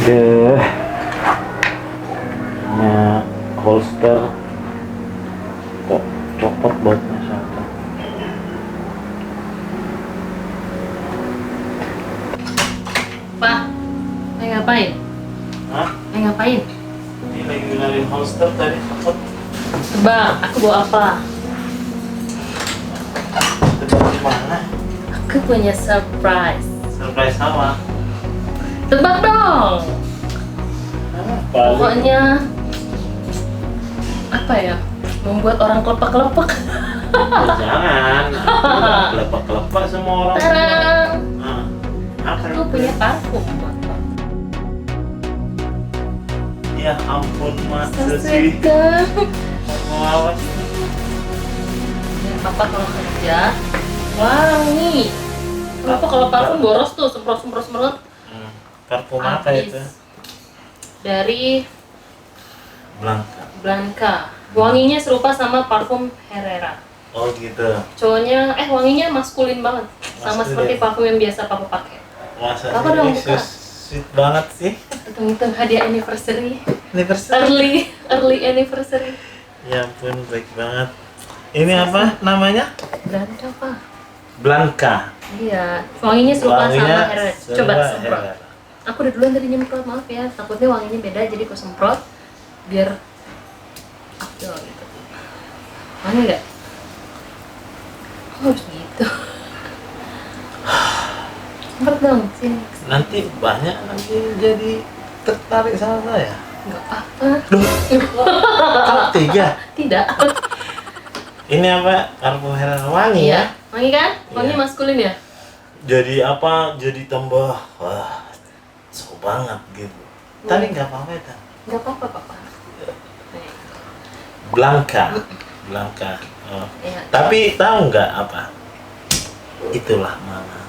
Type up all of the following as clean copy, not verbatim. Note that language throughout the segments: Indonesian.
Deh, nya holster kok copot bautnya satu. Pak, lagi ngapain? Hah? Lagi ngapain? Ini lagi benerin holster tadi copot. Tebak, aku bawa apa? Tebak di mana? Aku punya surprise. Surprise apa? Tebak dong. Pokoknya apa ya? Membuat orang kelepek-kelepek. Jangan, kelepek-kelepek semua orang. Tarang. Nah, apa Aku punya parfum buat Pak. Ya ampun mas, So sih. sweet kan? Mau apa sih? Biar Papa kalau kerja wangi. Kenapa kalau parfum boros tuh semprot-semprot Parfum apa habis. itu? Dari Blanca. Blanca. Wanginya serupa sama parfum Herrera. Oh gitu. Cowoknya, wanginya maskulin banget. Sama Maskulin. seperti parfum yang biasa Papa pakai. Masa Apa dong, ini buka? sweet banget sih. Hitung-hitung hadiah anniversary. Anniversary. Early anniversary. Ya ampun, baik banget. Ini apa namanya? Blanca apa? Blanca. Iya, wanginya serupa Wanginya sama Herrera. serupa Coba semprot. Herrera. Aku udah duluan tadi nyemprot, maaf ya. Takutnya wanginya beda, jadi aku semprot biar afdol gitu. Wangi nggak? Oh, harus gitu. Semprot dong, sini. Nanti banyak nanti jadi tertarik sama saya. Nggak apa-apa. Kalau tiga. Tidak. Ini apa? Parfum Herrera wangi Iya, ya? wangi kan? Wangi Iya. maskulin ya? Jadi apa? Jadi tambah wah, so banget gitu. Tapi nggak apa-apa itu. Nggak apa-apa, Papa. Blanca. Blanca. Oh. Iya. Tapi tahu nggak apa? Itulah mama.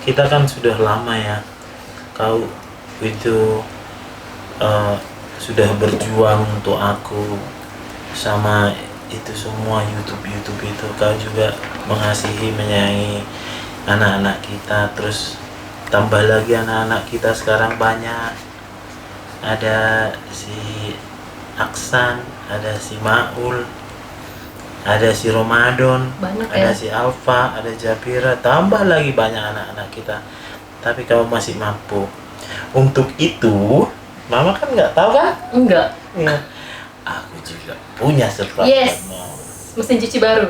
Kita kan sudah lama ya. Kau itu sudah berjuang untuk aku sama itu semua YouTube itu. Kau juga mengasihi, menyayangi anak-anak kita. Terus tambah lagi anak-anak kita sekarang banyak. Ada si Aksan, ada si Maul, ada si Ramadan, Banyak ada ya? si Alfa, ada Japira, tambah lagi banyak anak-anak kita. Tapi kamu masih mampu. Untuk itu, Mama kan nggak tahu kan? Enggak. Ya. Aku juga punya surprise Yes. buat Mama. Mesin cuci baru.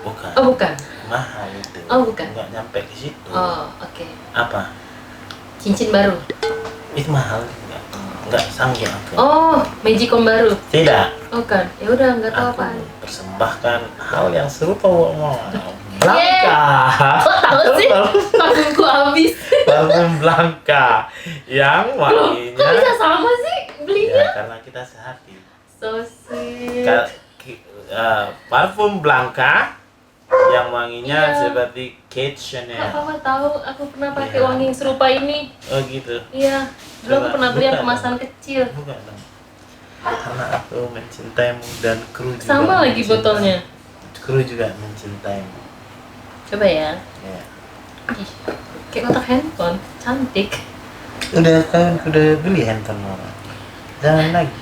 Bukan. Oh, bukan. Mahal itu. Oh, bukan. Nggak nyampe ke situ. Oh, oke. Apa? Cincin baru. Itu mahal. Nggak sanggup aku. Oh, magicom baru. Tidak. Oh, kan. Ya udah, nggak tahu Aku apaan. persembahkan hal yang serupa buat Mama. Blanca. Kok tahu sih? Parfumku habis. Parfum Blanca yang Loh, wanginya. kok bisa sama sih Ya, belinya? karena kita sehati. So sweet. Parfum Blanca yang wanginya Iya. seperti Kate Kok Chanel. Papa tahu aku pernah pakai Iya. wangi yang serupa ini? Oh gitu. Iya. Dulu aku Coba pernah beli yang buka kemasan dong. kecil. Bukan dong. Karena aku mencintaimu dan kru juga. Sama lagi mencintai- botolnya. Kru juga mencintaimu. Coba ya. Ya. Ih, kayak kotak handphone, cantik. Udah beli handphone Mama. Jangan lagi.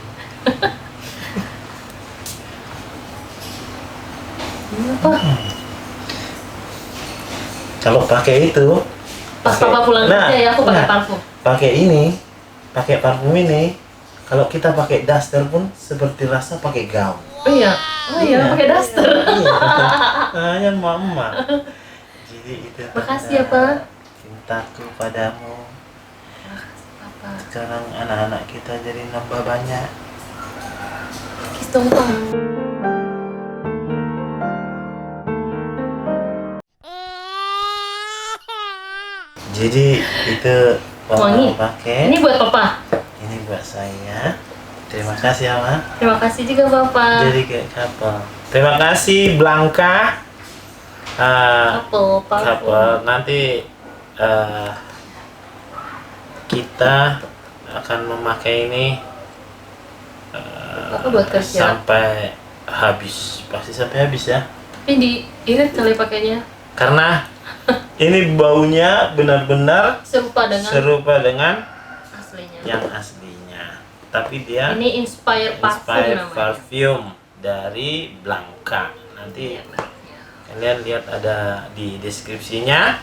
Apa? Kalau pakai itu, Pas Papa pulang kerja ya aku pakai nah, parfum. pakai parfum ini. Kalau kita pakai duster pun seperti rasa pakai gaun. Oh iya. Oh iya, pakai daster. Iya. Hanya mama. Jadi itu. Makasih ya, tanda Pak. Cintaku padamu. Papa. Sekarang anak-anak kita jadi nambah banyak. Kiss dong, Pak. Jadi itu Wangi. Mama pakai. Ini buat Papa. Ini buat saya. Terima kasih ya, Ma. Terima kasih juga Papa. Jadi kayak kapal. Terima kasih Blanca. Apel, parfum. Kapal. Nanti kita akan memakai ini Papa buat kerja. sampai habis. Pasti sampai habis ya. Tapi diirit kali pakainya. Karena Ini baunya benar-benar serupa dengan aslinya. yang aslinya. Tapi dia Ini inspired inspired namanya. parfum dari Blanca. Nanti Iya, benar. kalian lihat ada di deskripsinya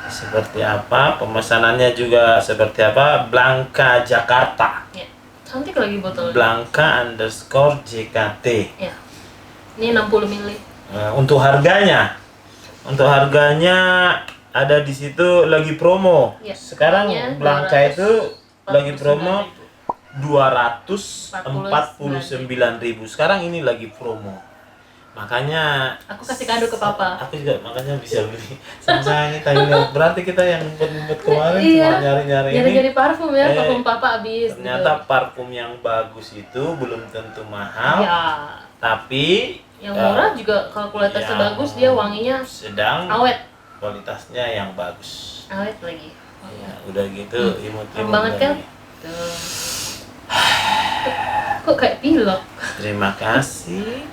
seperti apa, pemesanannya juga seperti apa. Blanca Jakarta, Ya. Cantik lagi botolnya. Blanca_JKT. Ya. Ini 60 ml. Untuk harganya ada di situ lagi promo. Ya, Sekarang harganya Blanca itu lagi promo 249.000. Sekarang ini lagi promo. Makanya Aku kasih kado ke papa. aku juga makanya bisa beli. Sama kita ini berarti kita yang ngumpet kemarin Iya. cuma nyari-nyari ini. Nyari-nyari parfum ya, Eh, parfum papa habis. Ternyata gitu. parfum yang bagus itu belum tentu mahal, Ya. tapi Yang murah juga kalau kualitasnya yang bagus, dia wanginya sedang awet. kualitasnya yang bagus. Awet lagi. Ya, udah gitu imut-imut Keren banget kan? lagi. Tuh. Kok kayak pilek? Terima kasih.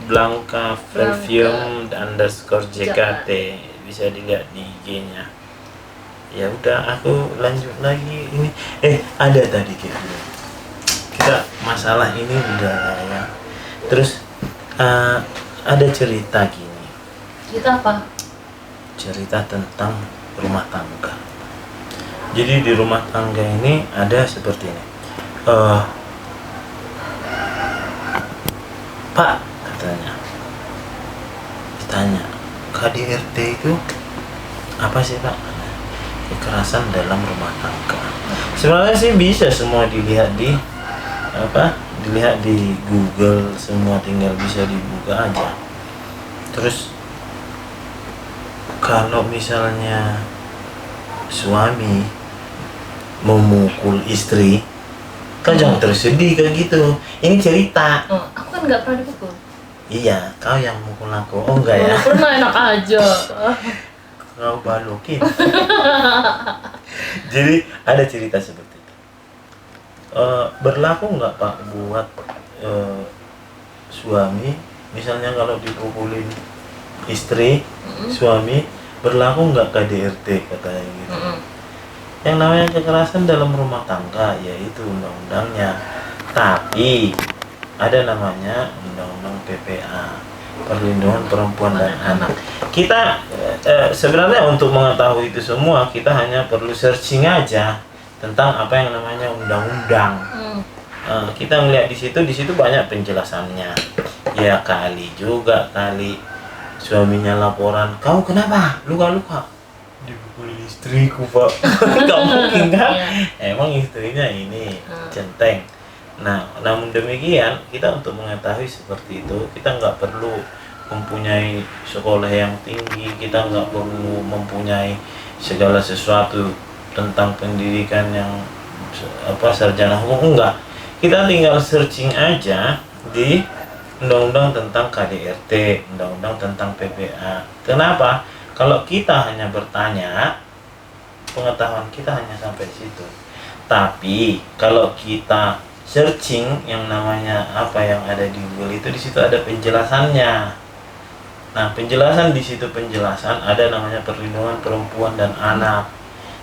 Blanca Perfume _JKT, bisa dilihat di IG-nya. Ya udah, aku lanjut lagi ini. Ada tadi kita masalah ini udah ya. Terus ada cerita gini. Cerita apa? Cerita tentang rumah tangga. Jadi di rumah tangga ini ada seperti ini. Pak, katanya, ditanya, KDRT itu apa sih Pak? Kekerasan dalam rumah tangga. Sebenarnya sih bisa semua dilihat di Google, semua tinggal bisa dibuka aja. Terus kalau misalnya suami memukul istri, kau jangan tersedih kayak gitu. Ini cerita. Oh, aku kan nggak pernah dipukul. Iya, kau yang mukul aku. Oh enggak ya? Pernah, enak aja. Kau balokin. Jadi ada cerita seperti itu. Berlaku nggak Pak buat suami, misalnya kalau dipukulin istri, suami, berlaku nggak KDRT katanya gitu. Yang namanya kekerasan dalam rumah tangga yaitu undang-undangnya, tapi ada namanya undang-undang PPA, perlindungan perempuan dan anak. Kita sebenarnya untuk mengetahui itu semua kita hanya perlu searching aja tentang apa yang namanya undang-undang. Kita melihat di situ banyak penjelasannya. Ya kali suaminya laporan, kau kenapa luka-luka? Dipukul istriku Pak. Gak mungkin kan? Emang istrinya ini centeng. Nah, namun demikian kita untuk mengetahui seperti itu kita nggak perlu mempunyai sekolah yang tinggi, kita nggak perlu mempunyai segala sesuatu tentang pendidikan yang sarjana hukum, enggak. Kita tinggal searching aja di undang-undang tentang KDRT, undang-undang tentang PPA. Kenapa? Kalau kita hanya bertanya, pengetahuan kita hanya sampai situ. Tapi kalau kita searching yang namanya apa yang ada di Google itu, di situ ada penjelasannya. Nah, penjelasan di situ ada namanya perlindungan perempuan dan anak.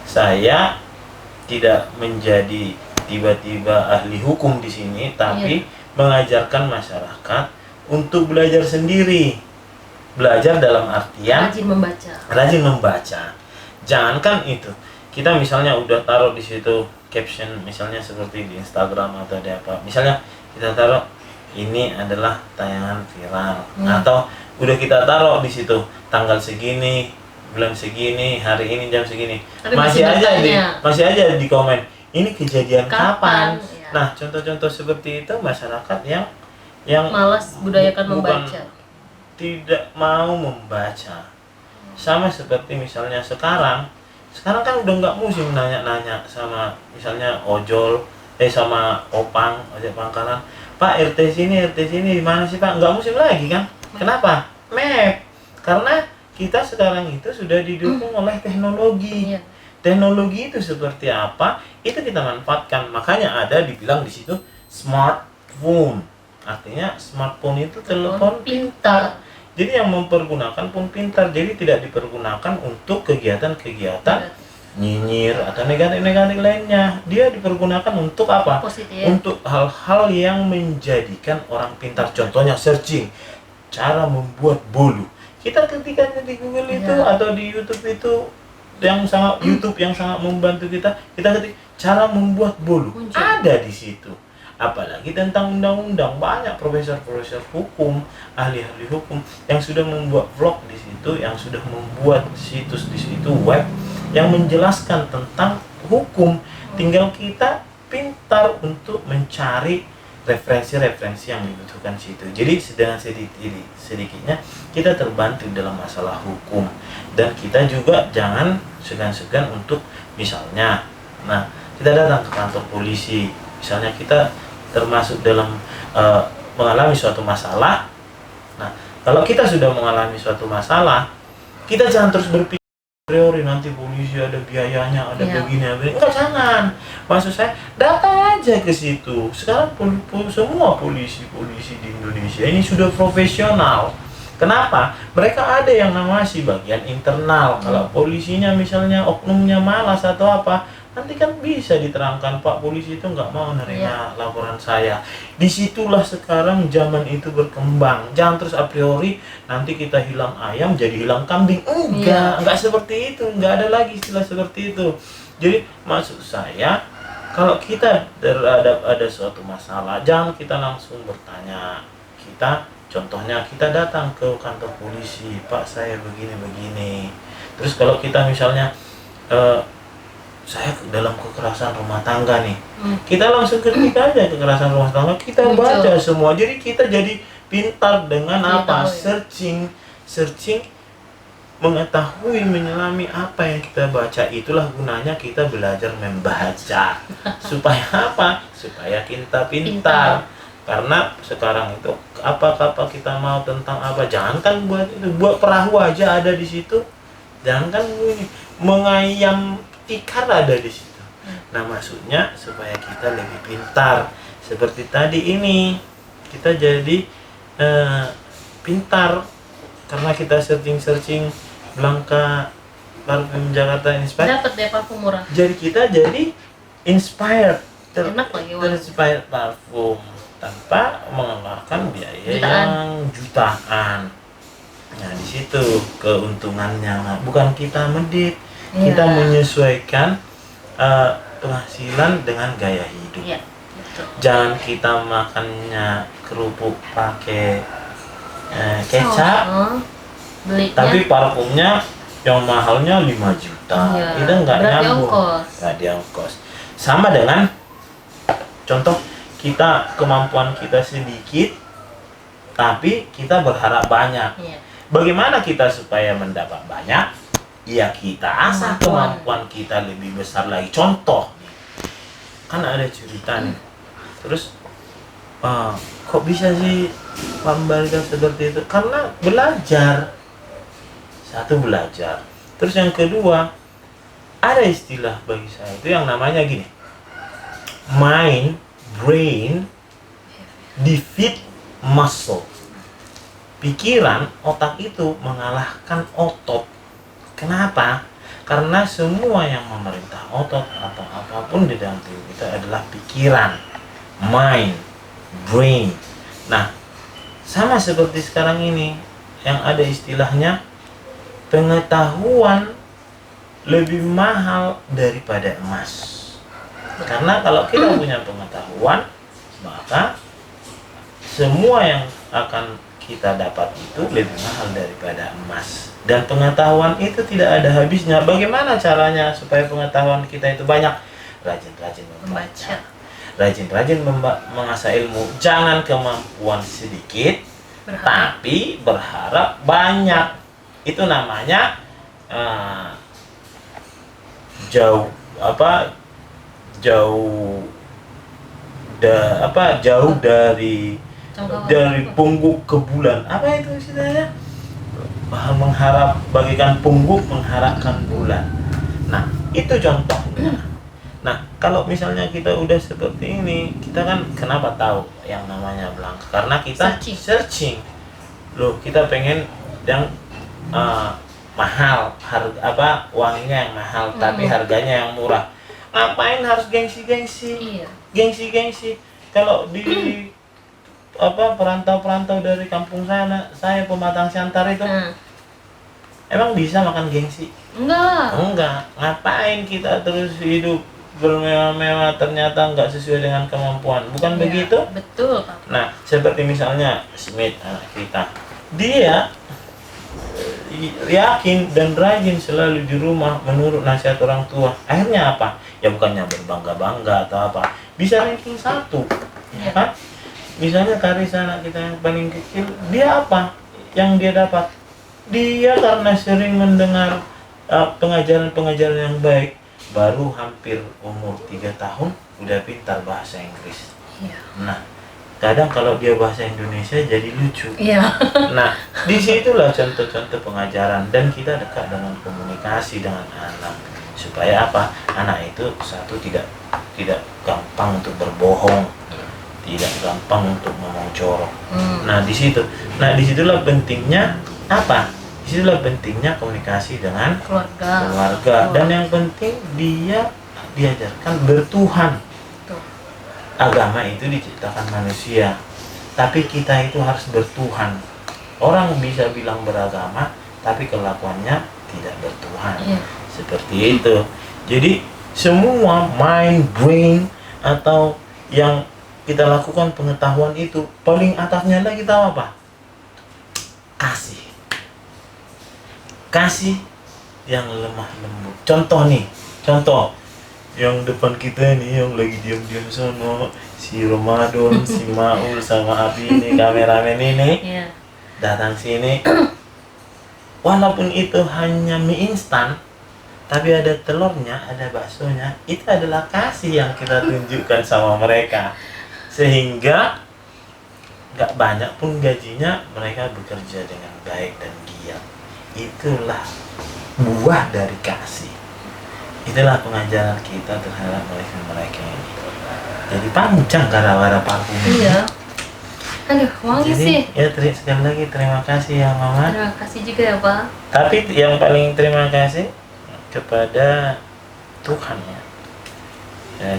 Saya tidak menjadi tiba-tiba ahli hukum di sini, tapi mengajarkan masyarakat untuk belajar sendiri. Belajar dalam artian rajin membaca. Jangankan itu, kita misalnya udah taruh di situ caption, misalnya seperti di Instagram atau di apa, misalnya kita taruh ini adalah tayangan viral, atau udah kita taruh di situ tanggal segini, bulan segini, hari ini jam segini, masih aja di komen ini kejadian kapan? Ya. Nah, contoh-contoh seperti itu masyarakat yang malas budayakan membaca, tidak mau membaca. Sama seperti misalnya sekarang kan udah nggak musim nanya-nanya sama misalnya ojol sama opang ojek pangkalan, Pak RT sini di mana sih Pak? Nggak musim lagi kan? Kenapa? Map. Karena kita sekarang itu sudah didukung oleh teknologi. Teknologi itu seperti apa? Itu kita manfaatkan. Makanya ada dibilang di situ smartphone. Artinya smartphone itu telepon pintar Jadi yang mempergunakan pun pintar, jadi tidak dipergunakan untuk kegiatan-kegiatan nyinyir atau negatif-negatif lainnya. Dia dipergunakan untuk apa? Positif. Untuk hal-hal yang menjadikan orang pintar. Contohnya searching, cara membuat bolu. Kita ketika di Google itu atau di YouTube itu yang sangat membantu kita ketik cara membuat bolu. Muncul. Ada di situ. Apalagi tentang undang-undang, banyak profesor-profesor hukum, ahli-ahli hukum yang sudah membuat vlog di situ, yang sudah membuat situs di situ, web yang menjelaskan tentang hukum. Tinggal kita pintar untuk mencari referensi-referensi yang dibutuhkan situ. Jadi dengan sedikitnya kita terbantu dalam masalah hukum, dan kita juga jangan segan-segan untuk misalnya, kita datang ke kantor polisi, misalnya kita termasuk dalam mengalami suatu masalah. Nah, kalau kita sudah mengalami suatu masalah, kita jangan terus berpikir priori nanti polisi ada biayanya, ada begini. Enggak, jangan. Maksud saya, datang aja ke situ. Sekarang semua polisi di Indonesia ini sudah profesional. Kenapa? Mereka ada yang namanya bagian internal. Kalau polisinya misalnya oknumnya malas atau apa, nanti kan bisa diterangkan, Pak, polisi itu nggak mau nerima laporan saya. Disitulah sekarang zaman itu berkembang. Jangan terus a priori nanti kita hilang ayam jadi hilang kambing. Enggak seperti itu. Enggak ada lagi istilah seperti itu. Jadi maksud saya, kalau kita ada suatu masalah, jangan kita langsung bertanya. Contohnya kita datang ke kantor polisi, Pak, saya begini. Terus kalau kita misalnya saya dalam kekerasan rumah tangga nih, kita langsung ketik aja kekerasan rumah tangga, kita baca semua. Jadi kita jadi pintar dengan apa? Searching, mengetahui, menyelami apa yang kita baca. Itulah gunanya kita belajar membaca. Supaya apa? Supaya kita pintar. Karena sekarang itu apa kita mau tentang apa, jangankan buat perahu aja ada di situ. Jangankan mengayam ikan ada di situ. Nah, maksudnya supaya kita lebih pintar. Seperti tadi ini, kita jadi pintar karena kita searching Blanka parfum Jakarta Inspired. Dapat deh parfum murah. Jadi kita jadi inspired. Enak lagi, Inspired parfum tanpa mengeluarkan biaya yang jutaan. Nah, di situ keuntungannya. Bukan kita medit. Kita menyesuaikan penghasilan dengan gaya hidup. Betul. Jangan kita makannya kerupuk pakai kecap, tapi parfumnya yang mahalnya 5 juta. Itu nggak nyambung, nggak diongkos. Sama dengan contoh, kita kemampuan kita sedikit, tapi kita berharap banyak. Bagaimana kita supaya mendapat banyak? Ya kita asah kemampuan kita lebih besar lagi. Contoh, kan ada cerita nih. Terus kok bisa sih membalikan seperti itu? Karena belajar. Satu, belajar. Terus yang kedua, ada istilah bagi saya itu yang namanya gini, mind, brain, defeat muscle. Pikiran, otak itu mengalahkan otot. Kenapa? Karena semua yang memerintah otot atau apapun di dalam tubuh kita adalah pikiran, mind, brain. Nah, sama seperti sekarang ini yang ada istilahnya pengetahuan lebih mahal daripada emas. Karena kalau kita punya pengetahuan, maka semua yang akan kita dapat itu lebih mahal daripada emas. Dan pengetahuan itu tidak ada habisnya. Bagaimana caranya supaya pengetahuan kita itu banyak? Rajin-rajin membaca, rajin-rajin mengasah ilmu. Jangan kemampuan sedikit, tapi berharap banyak. Itu namanya jauh dari pungguk ke bulan. Apa itu istilahnya? Mengharap bagikan pungguk, mengharapkan bulan. Nah, itu contohnya. Nah, kalau misalnya kita udah seperti ini, kita kan kenapa tahu yang namanya Blanka? Karena kita searching. loh kita pengen yang mahal, harga wanginya yang mahal tapi harganya yang murah. Ngapain harus gengsi-gengsi? Iya. Gengsi-gengsi. Kalau di perantau-perantau dari kampung saya Pematang Siantar itu, emang bisa makan gengsi? Enggak. Ngapain kita terus hidup bermewah-mewah ternyata nggak sesuai dengan kemampuan, bukan begitu? Betul, Pak. Nah, seperti misalnya Smith anak kita, dia yakin dan rajin selalu di rumah menurut nasihat orang tua. Akhirnya apa? Ya bukannya berbangga-bangga atau apa, bisa ranking 1, ya kan? Misalnya Karisa anak kita yang paling kecil, dia apa yang dia dapat? Dia karena sering mendengar pengajaran-pengajaran yang baik, baru hampir umur 3 tahun udah pintar bahasa Inggris. Iya. Nah, kadang kalau dia bahasa Indonesia jadi lucu. Iya. Nah, disitulah contoh-contoh pengajaran, dan kita dekat dengan komunikasi dengan anak supaya apa? Anak itu satu tidak gampang untuk berbohong, tidak gampang untuk ngomong jorok. Nah, disitulah pentingnya apa? Disitulah pentingnya komunikasi dengan keluarga. Dan yang penting dia diajarkan bertuhan. Agama itu diciptakan manusia, tapi kita itu harus bertuhan. Orang bisa bilang beragama, tapi kelakuannya tidak bertuhan. Seperti itu. Jadi semua mind, brain, atau yang kita lakukan pengetahuan itu, paling atasnya lagi tahu apa? Kasih yang lemah lembut. Contoh yang depan kita nih, yang lagi diam-diam sono, si Ramadan, si Maul sama Abi ini, kameramen ini, datang sini. Walaupun itu hanya mie instan, tapi ada telurnya, ada baksonya, itu adalah kasih yang kita tunjukkan sama mereka. Sehingga gak banyak pun gajinya, mereka bekerja dengan baik dan giat. Itulah buah dari kasih. Itulah pengajaran kita terhadap mereka ini. Jadi pancang gara-gara parfum. Iya. Aduh, wangi sih. Ya, sekali lagi terima kasih ya Mama. Terima kasih juga ya Pak. Tapi yang paling terima kasih kepada Tuhan ya.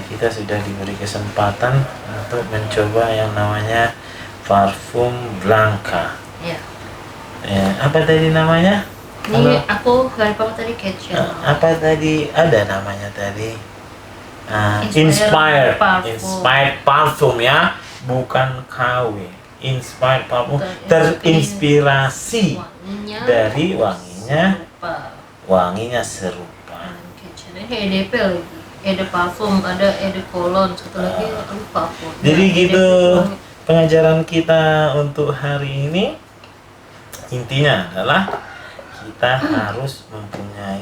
Kita sudah diberi kesempatan untuk mencoba yang namanya parfum Blanca. Iya. Apa tadi namanya? Ini aku gak lupa tadi Ketchup. Apa tadi ada namanya tadi? Inspired parfum ya, bukan KW. Inspired parfum, terinspirasi dari wanginya serupa. Ini EDP lagi, ED parfum, ada ED cologne, satu lagi lupa aku. Jadi gitu pengajaran kita untuk hari ini. Intinya adalah kita harus mempunyai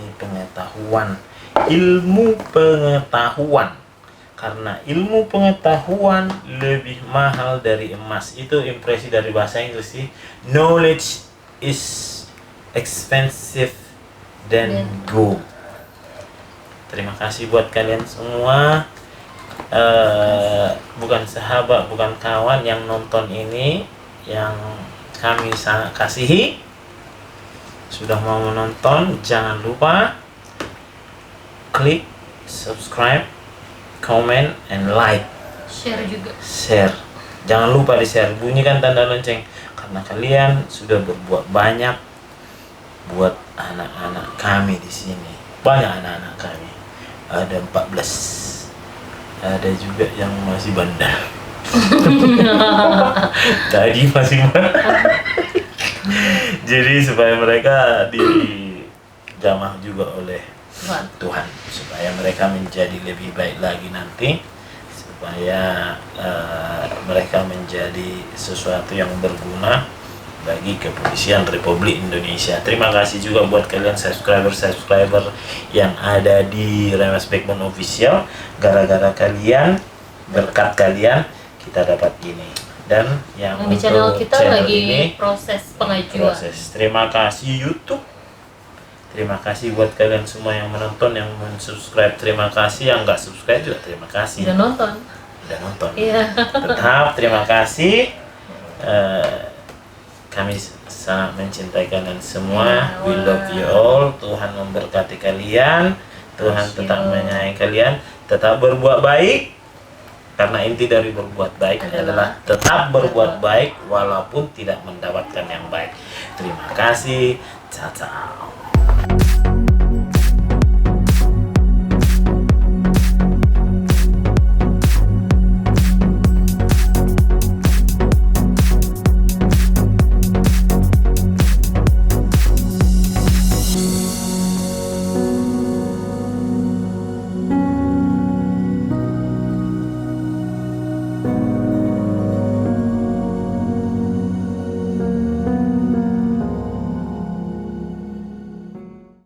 ilmu pengetahuan, karena ilmu pengetahuan lebih mahal dari emas. Itu impresi dari bahasa Inggris sih. Knowledge is expensive than gold. Terima kasih buat kalian semua, bukan sahabat, bukan kawan yang nonton ini, yang kami sangat kasihi. Sudah mau menonton, jangan lupa klik subscribe, comment, and like. Share juga. Jangan lupa di-share, bunyikan tanda lonceng, karena kalian sudah berbuat banyak buat anak-anak kami di sini. Banyak anak-anak kami. Ada 14. Ada juga yang masih bandel. Tadi masih bandel. Jadi supaya mereka dijamah juga oleh Tuhan, supaya mereka menjadi lebih baik lagi nanti, supaya mereka menjadi sesuatu yang berguna bagi Kepolisian Republik Indonesia. Terima kasih juga buat kalian subscriber yang ada di Remas Backbone Official. Gara-gara kalian, berkat kalian, kita dapat ini. Dan yang di channel kita lagi ini, proses pengajuan. Terima kasih YouTube. Terima kasih buat kalian semua yang menonton, yang subscribe. Terima kasih yang nggak subscribe juga terima kasih. Udah nonton. Iya. Tetap terima kasih. Kami sangat mencintai kalian semua. Ya We love you all. Tuhan memberkati kalian. Tuhan tetap menyayangi kalian. Tetap berbuat baik. Karena inti dari berbuat baik adalah tetap berbuat baik walaupun tidak mendapatkan yang baik. Terima kasih. Ciao.